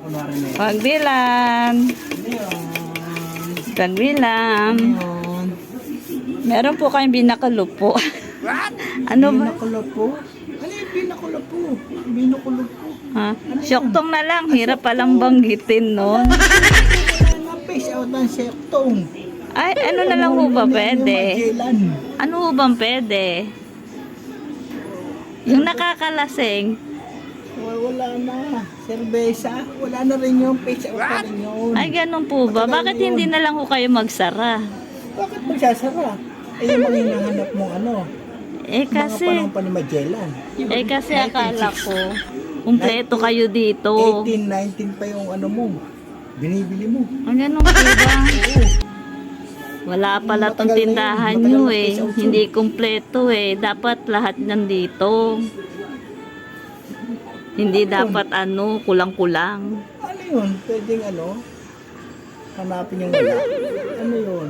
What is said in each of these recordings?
Kunwari na yun. Pagbilan. Pagbilan. Ayun. Meron po kayong binakulupo. Ano ba? Binakulupo? Ano yung binakulupo? Binakulupo. Ha? Syoktong na lang. Hirap palang banggitin nun. Na-face out ng sektong. Ay, ano na lang ho ba pwede? Magellan. Ano ho bang pwede? Yung nakakalasing. Wala na. Serbesa. Wala na rin yung face out na rin yun. Ay, ganun po ba? Bakit hindi na lang ho kayo magsara? Bakit magsasara? Eh, yung mga hinahanap mong ano? Eh Mga kasi, panahon pa ni Magellan. akala ko, kumpleto kayo dito. 18, 19 pa yung ano mo. Binibili mo. Ang ganun po ba? Wala pala tong Matagal na yun. tindahan Matagal nyo na eh. face out yun. Hindi kumpleto eh. Dapat lahat nandito. Hindi dapat ano, kulang-kulang. Ano yun? Pwedeng ano? Hanapin yung wala. Ano yun?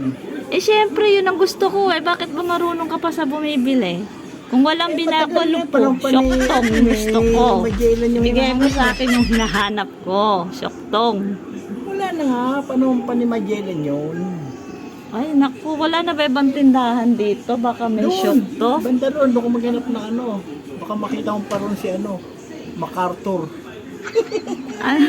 Eh syempre, yun ang gusto ko eh. Bakit ba marunong ka pa sa bumibili? Kung walang binabalok ko, syoktong gusto ko. Magellan yung Ibigay mo sa akin yung hinahanap ko. Syoktong. Wala na nga. Panahon pa ni Magellan yun. Ay, naku, wala na ba ibang tindahan dito? Baka may syokto. Banda doon. Doon ko maghanap ng ano. Baka makita mo pa ron si ano. MacArthur. Ay,